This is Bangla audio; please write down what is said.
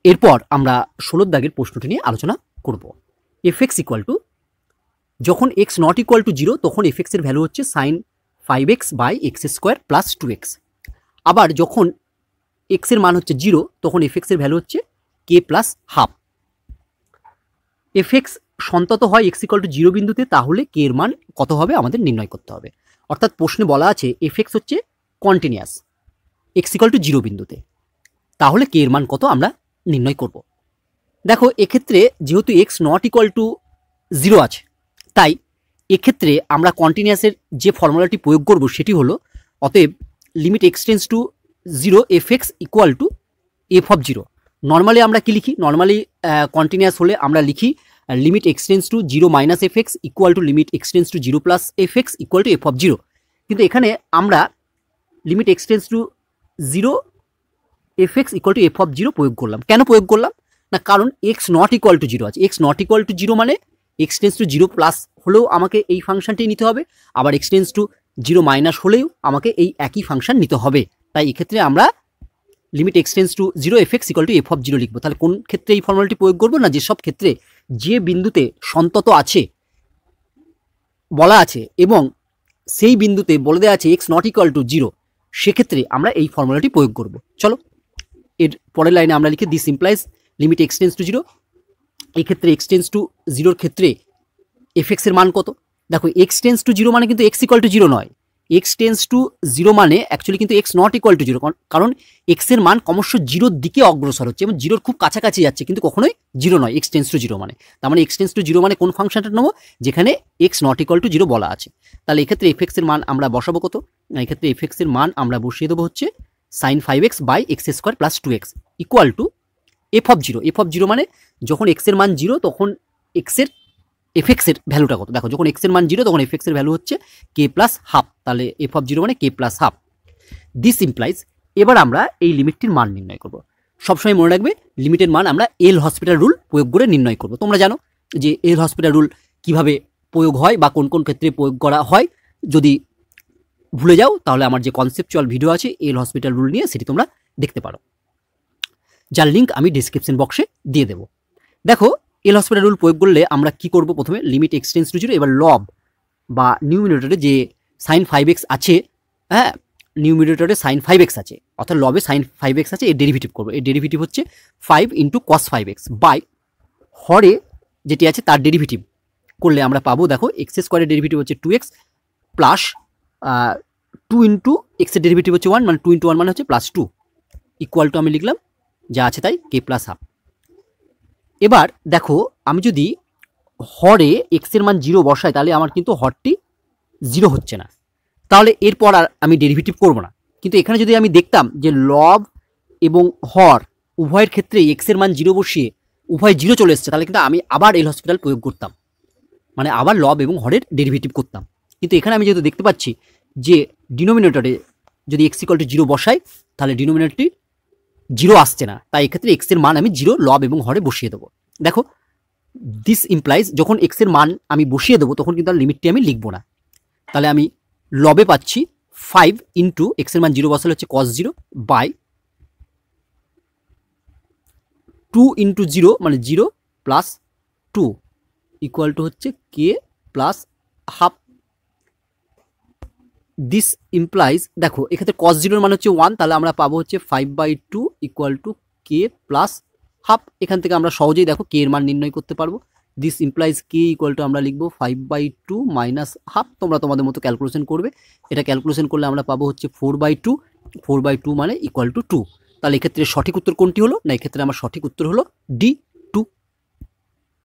এরপর আমরা 16 দাগের প্রশ্নটি নিয়ে আলোচনা করব। এফএক্স ইকুয়াল টু, যখন এক্স নট ইকুয়াল টু 0 তখন এফএক্সের ভ্যালু হচ্ছে sine 5x by x square plus 2x। আবার যখন এক্সের মান হচ্ছে 0 তখন এফএক্সের ভ্যালু হচ্ছে কে প্লাস হাফ। এফএক্স সন্তত হয় এক্স ইকুয়াল টু 0 বিন্দুতে, তাহলে কে এর মান কত হবে আমাদের নির্ণয় করতে হবে। অর্থাৎ প্রশ্নে বলা আছে এফএক্স হচ্ছে কন্টিনিউয়াস এক্স ইকুয়াল টু 0 বিন্দুতে, তাহলে কে এর মান কত আমরা নির্ণয় করব। দেখো এক্ষেত্রে যেহেতু এক্স নট ইকুয়াল টু 0 আছে, তাই এক্ষেত্রে আমরা কন্টিনিউয়াসের যে ফর্মুলাটি প্রয়োগ করব সেটি হলো, অতএব limit x tends to 0 F x equal to f of 0। Normally আমরা কি লিখি? নর্মালি কন্টিনিউয়াস হলে আমরা লিখি limit x tends to 0 minus F x equal to limit x tends to 0 plus F x equal to f of 0। কিন্তু এখানে আমরা limit x tends to 0 F x equal to f of 0 প্রয়োগ করলাম। কেন প্রয়োগ করলাম না, কারণ এক্স নট ইকুয়াল টু 0 আছে। এক্স নট ইকুয়াল টু 0 মানে এক্স টেন্স টু 0 প্লাস হলেও আমাকে এই ফাংশনটি নিতে হবে, আবার এক্স টেন্স টু 0 মাইনাস হলেও আমাকে এই একই ফাংশন নিতে হবে। তাই এক্ষেত্রে আমরা limit x tends to 0 F x equal to f of 0 লিখবো। তাহলে কোন ক্ষেত্রে এই ফর্মুলাটি প্রয়োগ করবো না, যেসব ক্ষেত্রে যে বিন্দুতে সন্তত আছে বলা আছে এবং সেই বিন্দুতে বলে দেওয়া আছে এক্স নট ইকুয়াল টু 0, সেক্ষেত্রে আমরা এই ফর্মুলাটি প্রয়োগ করব। চলো এর পরের লাইনে আমরা লিখি this implies limit x tends to 0। এই ক্ষেত্রে এক্স টেন্স টু 0 ক্ষেত্রে এফ এক্সের মান কত? দেখো এক্স টেন্স টু 0 মানে কিন্তু এক্স ইকুয়াল টু 0 নয়, এক্স টেন্স টু 0 মানে অ্যাকচুয়ালি কিন্তু এক্স নট ইকুয়াল টু 0, কারণ এক্সের মান ক্রমশ 0-র দিকে অগ্রসর হচ্ছে এবং 0-র খুব কাছাকাছি যাচ্ছে, কিন্তু কখনোই 0 নয় এক্স টেন্স টু 0 মানে। তার মানে এক্স টেন্স টু 0 মানে কোন ফাংশনটা নেবো? যেখানে এক্স নট ইকুয়াল টু 0 বলা আছে। তাহলে এক্ষেত্রে এফ এক্সের মান আমরা বসাবো কত? এক্ষেত্রে এফ এক্সের মান আমরা বসিয়ে দেবো হচ্ছে sine 5x by x square plus 2x equal to f of 0। F of 0 মানে যখন এক্সের মান 0 তখন এক্সের এফ এক্সের ভ্যালুটা কত? দেখো যখন এক্সের মান 0 তখন এফ এক্সের ভ্যালু হচ্ছে কে প্লাস হাফ। তাহলে এফ অফ 0 মানে k plus half. This implies, এবার আমরা এই লিমিটটির মান নির্ণয় করব। সবসময় মনে রাখবে লিমিটের মান আমরা এল হসপিটাল রুল প্রয়োগ করে নির্ণয় করব। তোমরা জানো যে এল হসপিটাল রুল কিভাবে প্রয়োগ হয় বা কোন কোন ক্ষেত্রে প্রয়োগ করা হয়। যদি ভুলে যাও তাহলে আমার যে কনসেপচুয়াল ভিডিও আছে এল হসপিটাল রুল নিয়ে, সেটি তোমরা দেখতে পারো, যার লিঙ্ক আমি ডিসক্রিপশন বক্সে দিয়ে দেবো। দেখো এল হসপিটাল রুল প্রয়োগ করলে আমরা কি করব? প্রথমে লিমিট এক্স টেন্স টু 0, এবার লব বা নিউমিনেটরে যে সাইন 5x আছে, হ্যাঁ নিউমিনেটরে সাইন 5x আছে, অর্থাৎ লবে সাইন 5x আছে, এর ডেরিভেটিভ করবো। এর ডেরিভেটিভ হচ্ছে 5 ইন্টু কস 5x বাই হরে যেটি আছে তার ডেরিভেটিভ করলে আমরা পাবো, দেখো এক্স স্কোয়ারের ডেরিভেটিভ হচ্ছে 2x প্লাস 2 ইন্টু এক্সের ডেরিভেটিভ হচ্ছে 1, মানে 2 ইন্টু 1 মানে হচ্ছে প্লাস 2 ইকুয়াল টু আমি লিখলাম যা আছে তাই কে প্লাস হাফ। এবার দেখো আমি যদি হরে এক্সের মান 0 বসাই তাহলে আমার কিন্তু হরটি 0 হচ্ছে না, তাহলে এরপর আর আমি ডেরিভেটিভ করব না। কিন্তু এখানে যদি আমি দেখতাম যে লব এবং হর উভয়ের ক্ষেত্রে এক্সের মান 0 বসিয়ে উভয় 0 চলে এসছে, তাহলে কিন্তু আমি আবার এল হসপিটাল প্রয়োগ করতাম, মানে আবার লব এবং হরের ডেরিভেটিভ করতাম। কিন্তু এখানে আমি যেহেতু দেখতে পাচ্ছি যে ডিনোমিনেটরে যদি এক্স ইকুয়াল টু 0 বসাই তাহলে ডিনোমিনেটরটি 0 আসছে না, তাই এক্ষেত্রে এক্সের মান আমি 0 লব এবং হরে বসিয়ে দেবো। দেখো দিস ইমপ্লাইজ যখন এক্সের মান আমি বসিয়ে দেবো তখন কিন্তু আর লিমিটটি আমি লিখবো না। তাহলে আমি লবে পাচ্ছি 5 ইন্টু এক্সের মান 0 বসালে হচ্ছে কস 0 বাই 2 ইন্টু 0 মানে 0 প্লাস 2 ইকুয়াল টু হচ্ছে k plus half. This implies, দেখো এক্ষেত্রে কস 0 মান হচ্ছে 1, তাহলে আমরা পাবো হচ্ছে 5/2 equal to k plus half. এখান থেকে আমরা সহজেই দেখো কে এর মান নির্ণয় করতে পারবো। This implies K equal to আমরা লিখবো 5/2 মাইনাস হাফ। তোমরা তোমাদের মতো ক্যালকুলেশন করবে, এটা ক্যালকুলেশন করলে আমরা পাবো হচ্ছে 4/2, 4/2 মানে ইকুয়াল টু 2। তাহলে এক্ষেত্রে সঠিক উত্তর কোনটি হলো না, এক্ষেত্রে আমার সঠিক উত্তর হলো ডি।